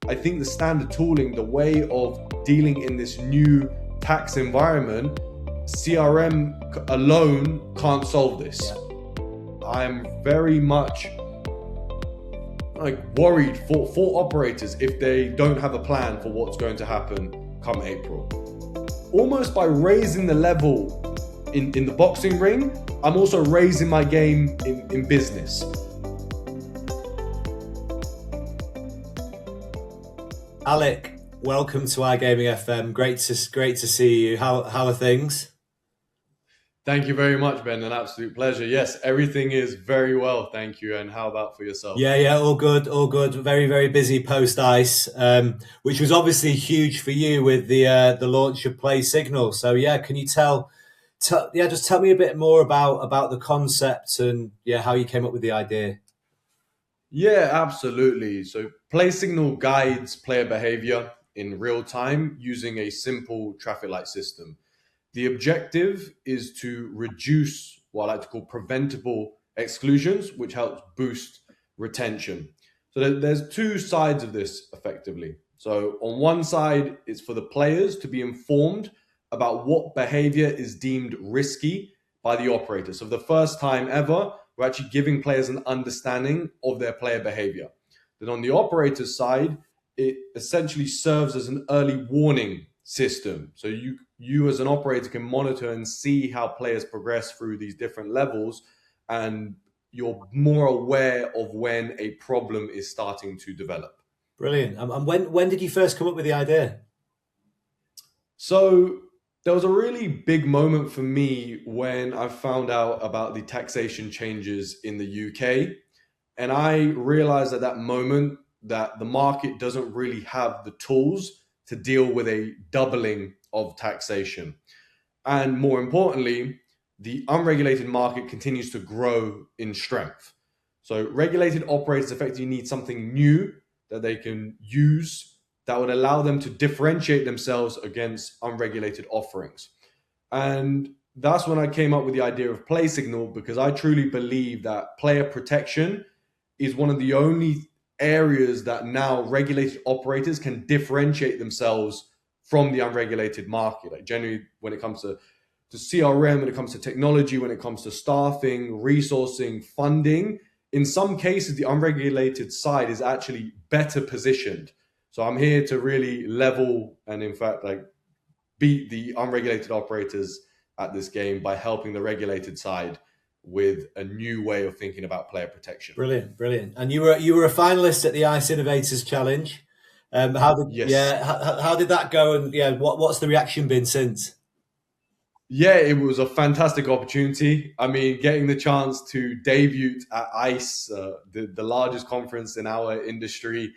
I think the standard tooling, the way of dealing in this new tax environment, CRM alone can't solve this. Yeah. I'm very much worried for operators if they don't have a plan for what's going to happen come April. Almost by raising the level in the boxing ring, I'm also raising my game in business. Alec, welcome to iGamingFM. Great to see you. How are things? Thank you very much, Ben. An absolute pleasure. Yes, everything is very well, thank you. And how about for yourself? Yeah, all good. Very, very busy post ICE, which was obviously huge for you with the launch of PlaySignal. So yeah, can you just tell me a bit more about the concept and how you came up with the idea? Yeah, absolutely. So PlaySignal guides player behavior in real time using a simple traffic light system. The objective is to reduce what I like to call preventable exclusions, which helps boost retention. So there's two sides of this effectively. So on one side, it's for the players to be informed about what behavior is deemed risky by the operator. So for the first time ever, we're actually giving players an understanding of their player behavior. Then on the operator's side, it essentially serves as an early warning system. So you as an operator can monitor and see how players progress through these different levels, and you're more aware of when a problem is starting to develop. Brilliant. And when did you first come up with the idea? So there was a really big moment for me when I found out about the taxation changes in the UK. And I realized at that moment that the market doesn't really have the tools to deal with a doubling of taxation. And more importantly, the unregulated market continues to grow in strength. So regulated operators effectively need something new that they can use that would allow them to differentiate themselves against unregulated offerings. And that's when I came up with the idea of PlaySignal, because I truly believe that player protection is one of the only areas that now regulated operators can differentiate themselves from the unregulated market. Like generally, when it comes to CRM, when it comes to technology, when it comes to staffing, resourcing, funding, in some cases, the unregulated side is actually better positioned. So I'm here to really level and in fact, beat the unregulated operators at this game by helping the regulated side with a new way of thinking about player protection. Brilliant. And you were a finalist at the ICE Innovators Challenge. How did that go? And what's the reaction been since? Yeah, it was a fantastic opportunity. I mean, getting the chance to debut at ICE, the largest conference in our industry,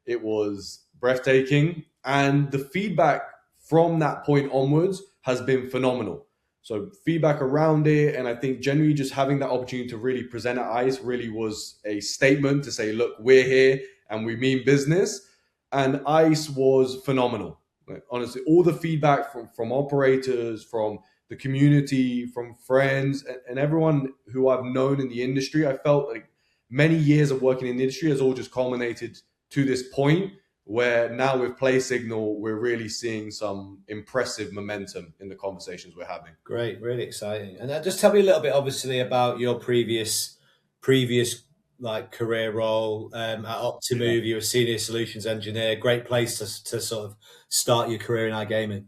it was breathtaking. And the feedback from that point onwards has been phenomenal. So feedback around it, and I think generally just having that opportunity to really present at ICE really was a statement to say, look, we're here and we mean business. And ICE was phenomenal. Like, honestly, all the feedback from operators, from the community, from friends, and everyone who I've known in the industry, I felt like many years of working in the industry has all just culminated to this point where now with PlaySignal, we're really seeing some impressive momentum in the conversations we're having. Great, really exciting. And just tell me a little bit, obviously, about your previous career role at Optimove. You're a senior solutions engineer. Great place to sort of start your career in iGaming.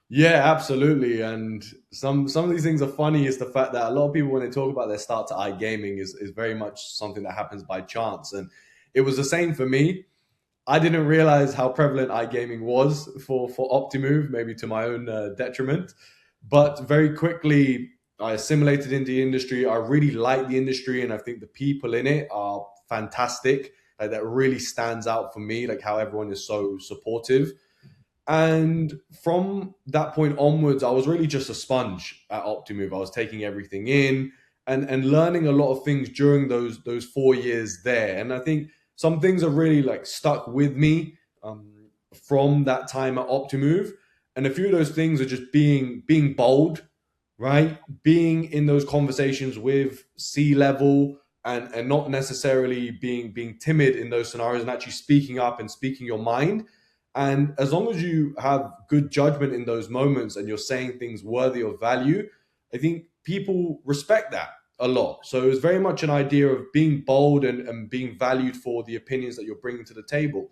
Yeah, absolutely. And some of these things are funny is the fact that a lot of people, when they talk about their start to iGaming, is very much something that happens by chance. And it was the same for me. I didn't realize how prevalent iGaming was for Optimove, maybe to my own detriment. But very quickly, I assimilated into the industry. I really like the industry, and I think the people in it are fantastic. That really stands out for me, like how everyone is so supportive. And from that point onwards, I was really just a sponge at Optimove. I was taking everything in and learning a lot of things during those 4 years there. And I think some things have really stuck with me from that time at Optimove. And a few of those things are just being bold, right? Being in those conversations with C-level, and not necessarily being timid in those scenarios and actually speaking up and speaking your mind. And as long as you have good judgment in those moments and you're saying things worthy of value, I think people respect that a lot. So it was very much an idea of being bold and being valued for the opinions that you're bringing to the table.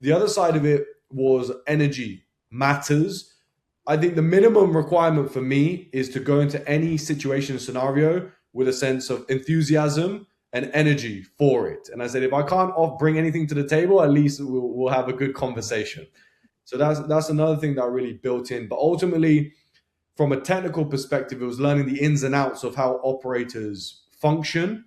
The other side of it was energy matters. I think the minimum requirement for me is to go into any situation scenario with a sense of enthusiasm and energy for it. And I said, if I can't bring anything to the table, at least we'll have a good conversation. So that's another thing that I really built in. But ultimately, from a technical perspective, it was learning the ins and outs of how operators function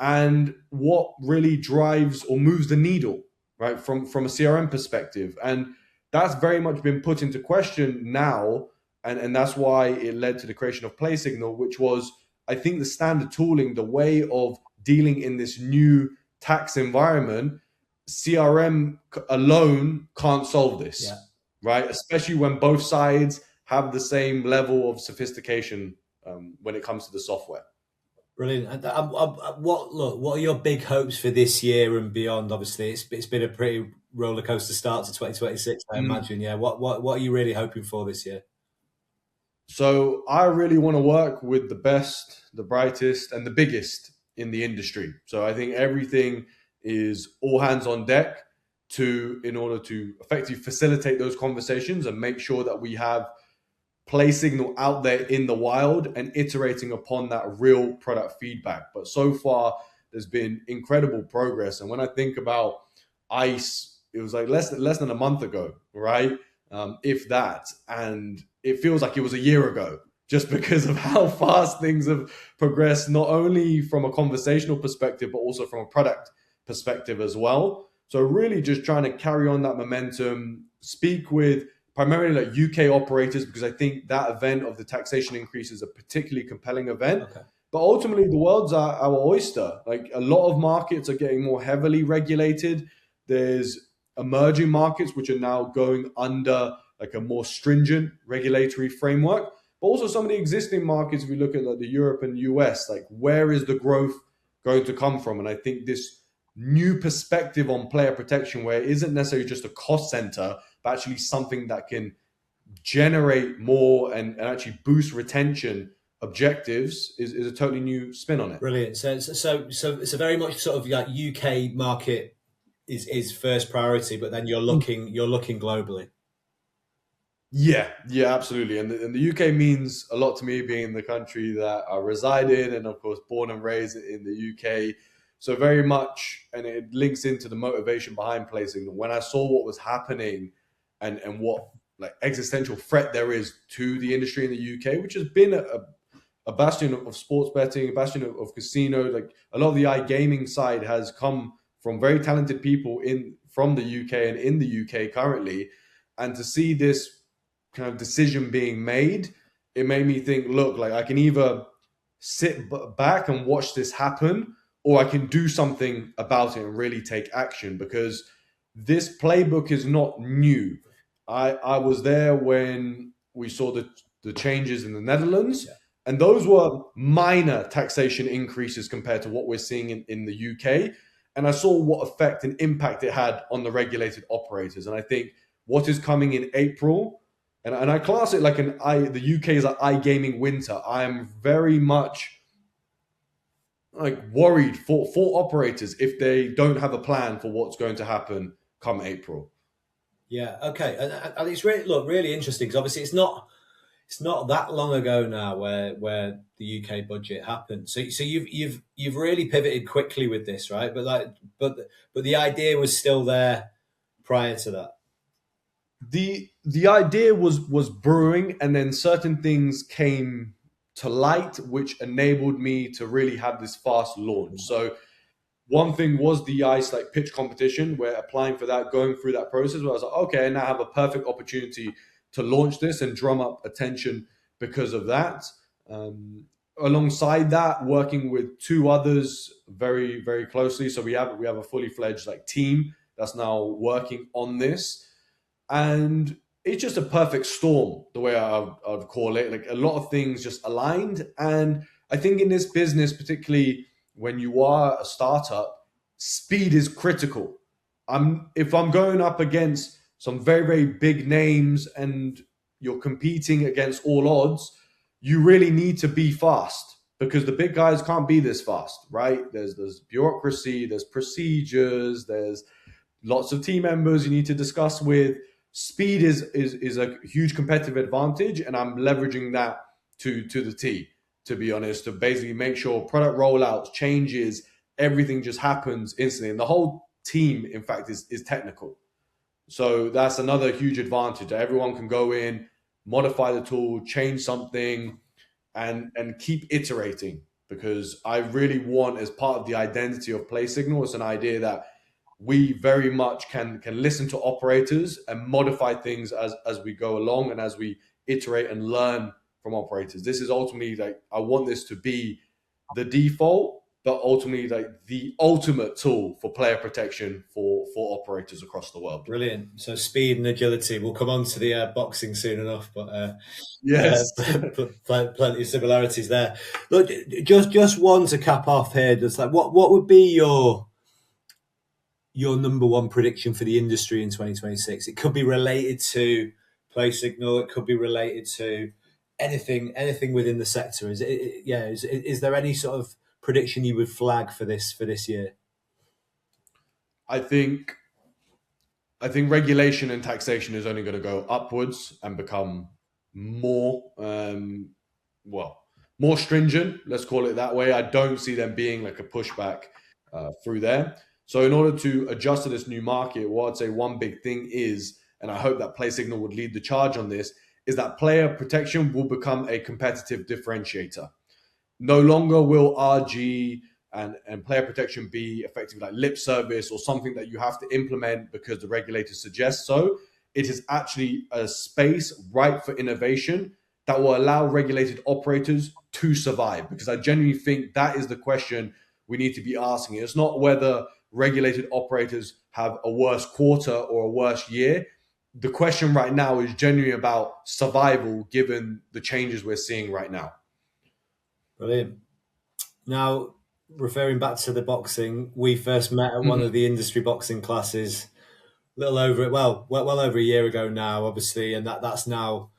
and what really drives or moves the needle, right, from a CRM perspective. And that's very much been put into question now. And that's why it led to the creation of PlaySignal, which was, I think, the standard tooling, the way of dealing in this new tax environment. CRM alone can't solve this, Yeah. right? Especially when both sides have the same level of sophistication when it comes to the software. Brilliant. And what are your big hopes for this year and beyond? Obviously, it's been a pretty roller coaster start to 2026, I imagine. Yeah. What are you really hoping for this year? So I really want to work with the best, the brightest, and the biggest in the industry. So I think everything is all hands on deck in order to effectively facilitate those conversations and make sure that we have PlaySignal out there in the wild and iterating upon that real product feedback. But so far, there's been incredible progress. And when I think about ICE, it was like less than a month ago, right? If that. And it feels like it was a year ago, just because of how fast things have progressed, not only from a conversational perspective, but also from a product perspective as well. So really just trying to carry on that momentum, speak with primarily like UK operators, because I think that event of the taxation increase is a particularly compelling event. Okay. But ultimately, the world's our oyster. Like a lot of markets are getting more heavily regulated. There's emerging markets which are now going under like a more stringent regulatory framework. But also some of the existing markets, if we look at like the Europe and US, like where is the growth going to come from? And I think this new perspective on player protection, where it isn't necessarily just a cost center, but actually something that can generate more and actually boost retention objectives is a totally new spin on it. Brilliant. So very much sort of like UK market is first priority, but then you're looking globally. Yeah, absolutely. And the UK means a lot to me, being the country that I reside in, and of course born and raised in the UK. So very much, and it links into the motivation behind PlaySignal. When I saw what was happening and what like existential threat there is to the industry in the UK, which has been a bastion of sports betting, a bastion of casino. Like a lot of the iGaming side has come from very talented people from the UK and in the UK currently. And to see this kind of decision being made, it made me think, look, like I can either sit back and watch this happen, or I can do something about it and really take action, because this playbook is not new. I was there when we saw the changes in the Netherlands, and those were minor taxation increases compared to what we're seeing in the UK. And I saw what effect and impact it had on the regulated operators. And I think what is coming in April, and I class it like the UK is an iGaming winter. I am very much like worried for operators if they don't have a plan for what's going to happen come April. Yeah. Okay. And it's really interesting, because obviously it's not that long ago now where the UK budget happened. So you've really pivoted quickly with this, right? But the idea was still there prior to that. The idea was brewing, and then certain things came to light which enabled me to really have this fast launch. So one thing was the ICE like pitch competition, where applying for that, going through that process, where I was like, okay, now I have a perfect opportunity to launch this and drum up attention because of that. Alongside that, working with two others very, very closely. So we have a fully fledged like team that's now working on this, and it's just a perfect storm, the way I'd call it. Like a lot of things just aligned, and I think in this business, particularly when you are a startup, speed is critical. If I'm going up against some very, very big names and you're competing against all odds, you really need to be fast because the big guys can't be this fast, right? There's bureaucracy, there's procedures, there's lots of team members you need to discuss with. Speed is a huge competitive advantage, and I'm leveraging that to the T, to be honest, to basically make sure product rollouts, changes, everything just happens instantly. And the whole team, in fact, is technical. So that's another huge advantage. Everyone can go in, modify the tool, change something, and keep iterating. Because I really want, as part of the identity of PlaySignal, it's an idea that we very much can listen to operators and modify things as we go along and as we iterate and learn from operators. This is ultimately like, I want this to be the default, but ultimately like the ultimate tool for player protection for operators across the world. Brilliant. So speed and agility. We'll come on to the boxing soon enough, but Yes. plenty of similarities there. Look, just one to cap off here. Just like what would be your number one prediction for the industry in 2026? It could be related to PlaySignal. It could be related to anything within the sector. Is there any sort of prediction you would flag for this year? I think regulation and taxation is only going to go upwards and become more more stringent. Let's call it that way. I don't see them being like a pushback through there. So in order to adjust to this new market, what I'd say one big thing is, and I hope that PlaySignal would lead the charge on this, is that player protection will become a competitive differentiator. No longer will RG and player protection be effectively like lip service or something that you have to implement because the regulators suggest so. It is actually a space ripe for innovation that will allow regulated operators to survive. Because I genuinely think that is the question we need to be asking. It's not whether regulated operators have a worse quarter or a worse year. The question right now is genuinely about survival given the changes we're seeing right now. Brilliant. Now, referring back to the boxing, we first met at one of the industry boxing classes well over a year ago now, obviously, and that's now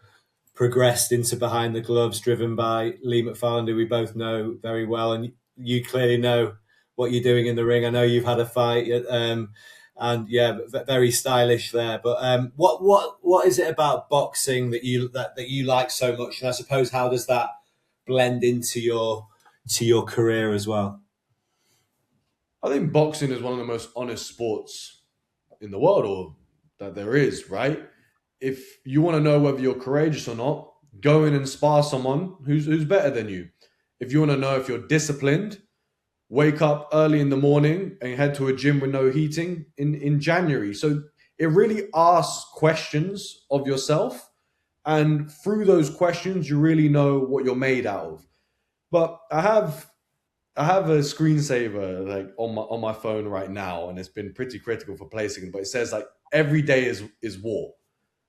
progressed into behind the gloves, driven by Lee McFarland, who we both know very well, and you clearly know what you're doing in the ring. I know you've had a fight, and yeah, very stylish there. But what is it about boxing that you like so much? And I suppose how does that blend into your career as well? I think boxing is one of the most honest sports in the world, or that there is, right? If you want to know whether you're courageous or not, go in and spar someone who's better than you. If you want to know if you're disciplined, wake up early in the morning and head to a gym with no heating in January. So it really asks questions of yourself. And through those questions, you really know what you're made out of. But I have a screensaver like on my phone right now, and it's been pretty critical for placing. But it says like every day is war,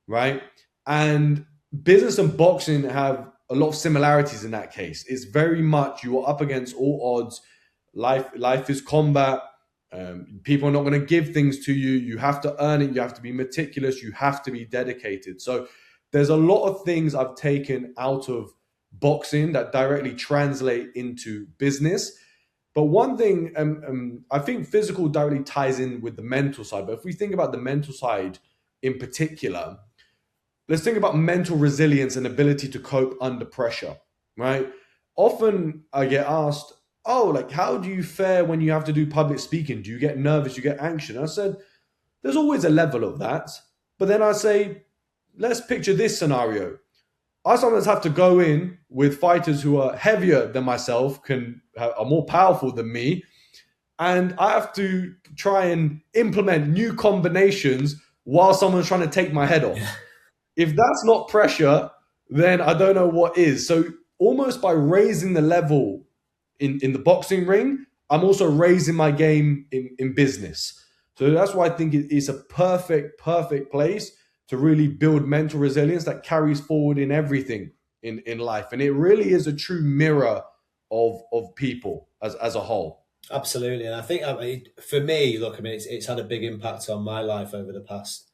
right? And business and boxing have a lot of similarities in that case. It's very much you are up against all odds. Life is combat. People are not going to give things to you. You have to earn it. You have to be meticulous. You have to be dedicated. So there's a lot of things I've taken out of boxing that directly translate into business. But one thing, I think physical directly ties in with the mental side. But if we think about the mental side in particular, let's think about mental resilience and ability to cope under pressure, right? Often I get asked, oh, like, how do you fare when you have to do public speaking? Do you get nervous? Do you get anxious? And I said, there's always a level of that. But then I say, let's picture this scenario. I sometimes have to go in with fighters who are heavier than myself, are more powerful than me, and I have to try and implement new combinations while someone's trying to take my head off. If that's not pressure, then I don't know what is. So almost by raising the level in the boxing ring, I'm also raising my game in business. So that's why I think it's a perfect place to really build mental resilience that carries forward in everything in life. And it really is a true mirror of people as a whole. Absolutely, and I think for me, look, I mean, it's had a big impact on my life over the past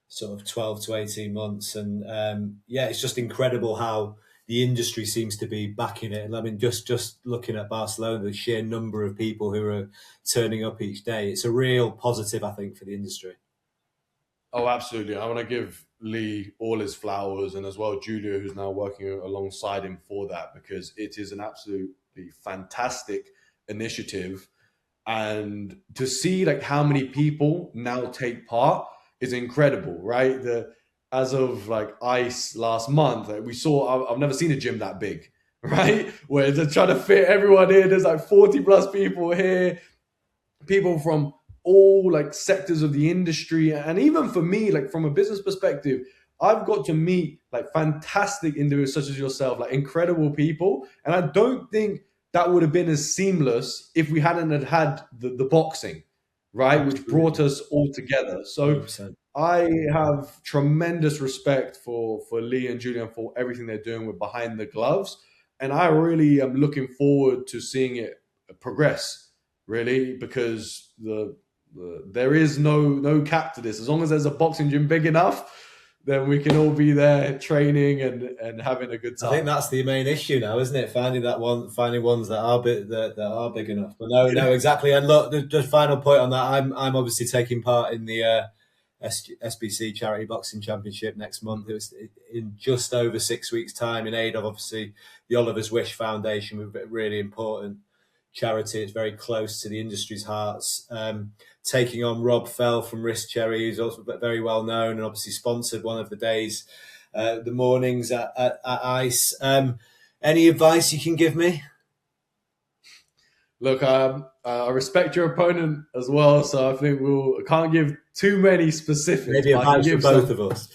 sort of 12 to 18 months, and yeah, it's just incredible how the industry seems to be backing it. And I mean, just looking at Barcelona, the sheer number of people who are turning up each day, it's a real positive, I think, for the industry. Oh, absolutely. I want to give Lee all his flowers, and as well Julia, who's now working alongside him for that, because it is an absolutely fantastic initiative. And to see like how many people now take part is incredible, right? As of like ICE last month, like we saw, I've never seen a gym that big, right? Where they're trying to fit everyone in. There's like 40 plus people here, people from all like sectors of the industry. And even for me, like from a business perspective, I've got to meet like fantastic individuals such as yourself, like incredible people. And I don't think that would have been as seamless if we hadn't had the boxing, right? Absolutely. Which brought us all together. So 100%. I have tremendous respect for Lee and Julian for everything they're doing with behind the gloves. And I really am looking forward to seeing it progress, really, because there is no cap to this. As long as there's a boxing gym big enough, then we can all be there training and having a good time. I think that's the main issue now, isn't it? Finding ones that are big enough. But no, exactly. And look, just final point on that. I'm obviously taking part in the SBC Charity Boxing Championship next month. It was in just over 6 weeks' time in aid of obviously the Oliver's Wish Foundation, with a really important charity. It's very close to the industry's hearts. Taking on Rob Fell from Wrist Cherry, who's also very well known and obviously sponsored one of the days, the mornings at ICE. Any advice you can give me? Look, I respect your opponent as well, so I think I can't give too many specifics. Maybe advice for both of us.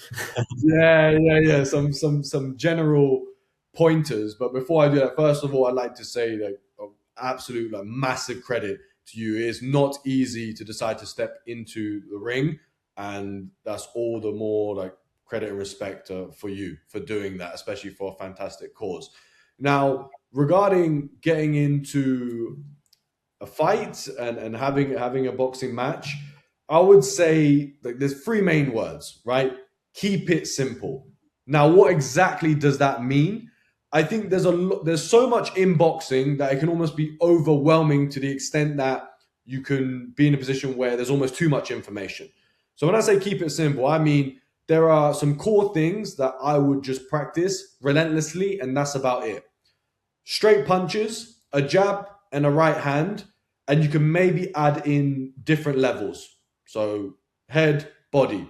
Yeah. Some general pointers. But before I do that, first of all, I'd like to say that absolute massive credit to you. It's not easy to decide to step into the ring, and that's all the more credit and respect for you for doing that, especially for a fantastic cause. Now, regarding getting into a fight and having a boxing match, I would say there's three main words, right? Keep it simple. Now, what exactly does that mean? I think there's so much in boxing that it can almost be overwhelming to the extent that you can be in a position where there's almost too much information. So when I say keep it simple, I mean there are some core things that I would just practice relentlessly, and that's about it. Straight punches, a jab, and a right hand, and you can maybe add in different levels. So head, body.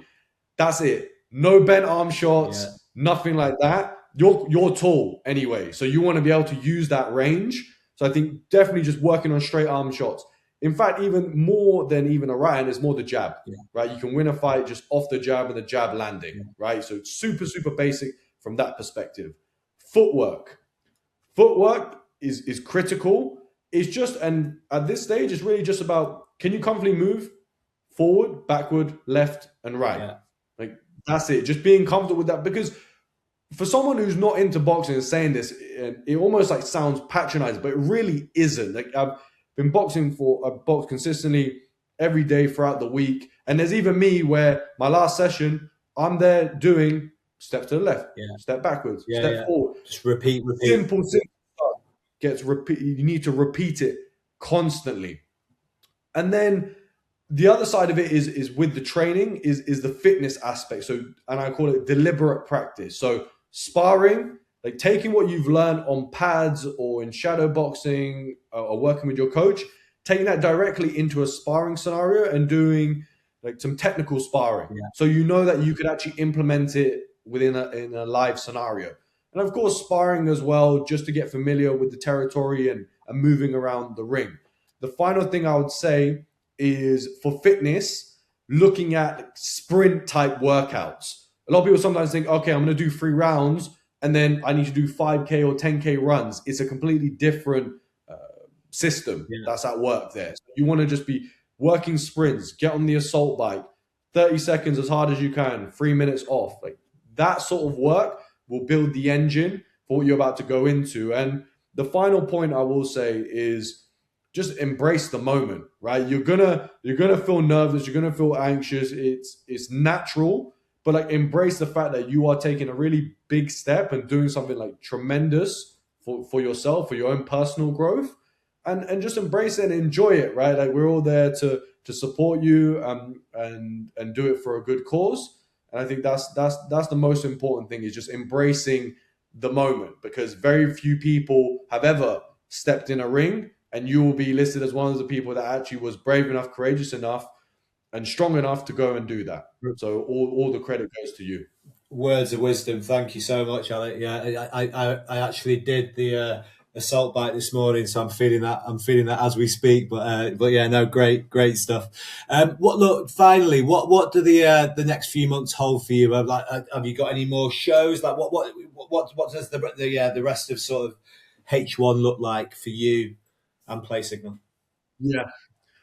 That's it. No bent arm shots, nothing like that. You're tall anyway, so you want to be able to use that range. So I think definitely just working on straight arm shots. In fact, even more than even a right hand is more the jab, right? You can win a fight just off the jab and the jab landing, right? So it's super, super basic from that perspective. Footwork is critical. It's just, and at this stage, it's really just about, can you comfortably move forward, backward, left, and right? That's it. Just being comfortable with that, because for someone who's not into boxing and saying this, it almost sounds patronizing, but it really isn't. I've been boxing I've boxed consistently every day throughout the week. And there's even me where my last session, I'm there doing step to the left, step backwards, step forward. Just repeat. Simple stuff gets repeat. You need to repeat it constantly. And then the other side of it is with the training is the fitness aspect. So, and I call it deliberate practice. So sparring, taking what you've learned on pads or in shadow boxing or working with your coach, taking that directly into a sparring scenario and doing some technical sparring. So you know that you could actually implement it in a live scenario. And of course, sparring as well, just to get familiar with the territory and moving around the ring. The final thing I would say is for fitness, looking at sprint type workouts. A lot of people sometimes think, okay, I'm going to do 3 rounds and then I need to do 5K or 10K runs. It's a completely different system that's at work there. So you want to just be working sprints, get on the assault bike, 30 seconds as hard as you can, 3 minutes off. That sort of work will build the engine for what you're about to go into. And the final point I will say is just embrace the moment, right? You're gonna feel nervous, you're gonna feel anxious. It's natural, but like embrace the fact that you are taking a really big step and doing something like tremendous for yourself, for your own personal growth, and just embrace it and enjoy it, right? Like we're all there to support you, and do it for a good cause. And I think that's the most important thing, is just embracing the moment, because very few people have ever stepped in a ring, and you will be listed as one of the people that actually was brave enough, courageous enough, and strong enough to go and do that. So all the credit goes to you. Words of wisdom. Thank you so much, Alec. Yeah, I actually did the assault bite this morning, so I'm feeling that. I'm feeling that as we speak. But yeah, no, great stuff. Finally, what do the next few months hold for you? Have you got any more shows? Like what does the rest of sort of H1 look like for you and PlaySignal? Yeah.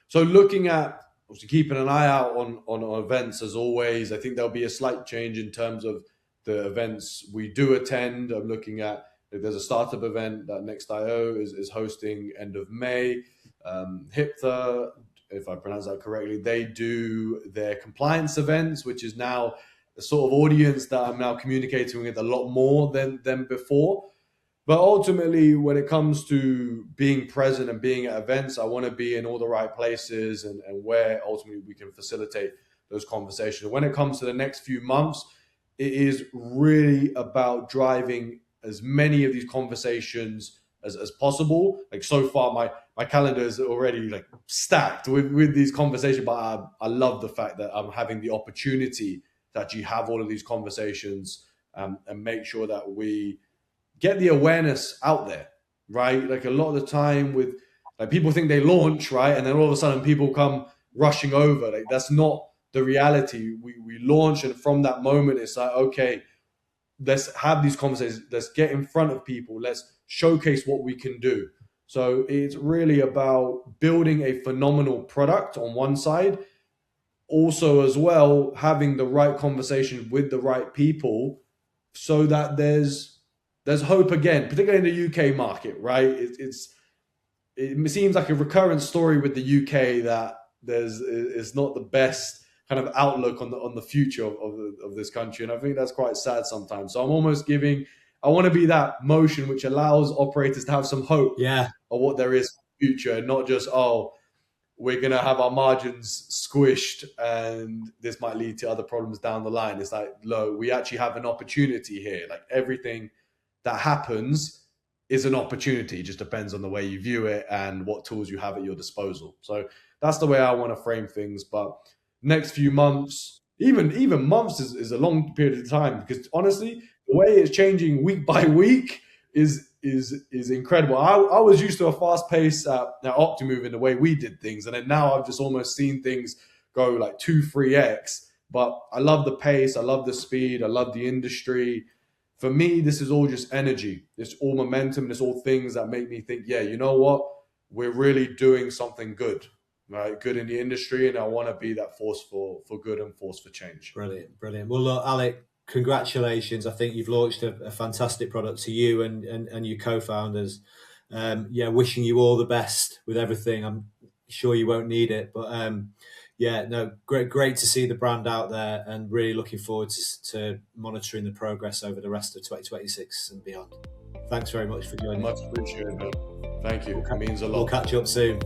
So looking at, obviously keeping an eye out on events as always. I think there'll be a slight change in terms of the events we do attend. I'm looking at, there's a startup event that Next.io is hosting end of May. HIPTHA, if I pronounce that correctly, they do their compliance events, which is now the sort of audience that I'm now communicating with a lot more than before. But ultimately, when it comes to being present and being at events, I want to be in all the right places, and where ultimately we can facilitate those conversations. When it comes to the next few months, it is really about driving as many of these conversations as possible. Like so far, my calendar is already like stacked with these conversations, but I love the fact that I'm having the opportunity to actually have all of these conversations, and make sure that we get the awareness out there, right? Like a lot of the time with, like, people think they launch, right? And then all of a sudden people come rushing over. Like that's not the reality. We launch, and from that moment it's like, okay, let's have these conversations. Let's get in front of people. Let's showcase what we can do. So it's really about building a phenomenal product on one side. Also, as well, having the right conversation with the right people, so that there's hope again, particularly in the UK market, right? It seems like a recurrent story with the UK that it's not the best kind of outlook on the future of this country, and I think that's quite sad sometimes. So I'm almost giving. I want to be that motion which allows operators to have some hope, Yeah, of what there is in the future, and not just, oh, we're going to have our margins squished and this might lead to other problems down the line. It's like, no, we actually have an opportunity here. Like everything that happens is an opportunity. It just depends on the way you view it and what tools you have at your disposal. So that's the way I want to frame things. But next few months, even months is a long period of time, because honestly, the way it's changing week by week is incredible. I was used to a fast pace at Optimove in the way we did things, and then now I've just almost seen things go like 2-3x. But I love the pace, I love the speed, I love the industry. For me, this is all just energy. It's all momentum. It's all things that make me think, yeah, you know what? We're really doing something good, right? Good in the industry, and I want to be that force for good and force for change. brilliant. Well, look, Alec, congratulations. I think you've launched a fantastic product to you and your co-founders. Wishing you all the best with everything. I'm sure you won't need it, but great to see the brand out there, and really looking forward to monitoring the progress over the rest of 2026 and beyond. Thanks very much for joining. Much appreciated. Thank you. It means a lot. We'll catch up soon.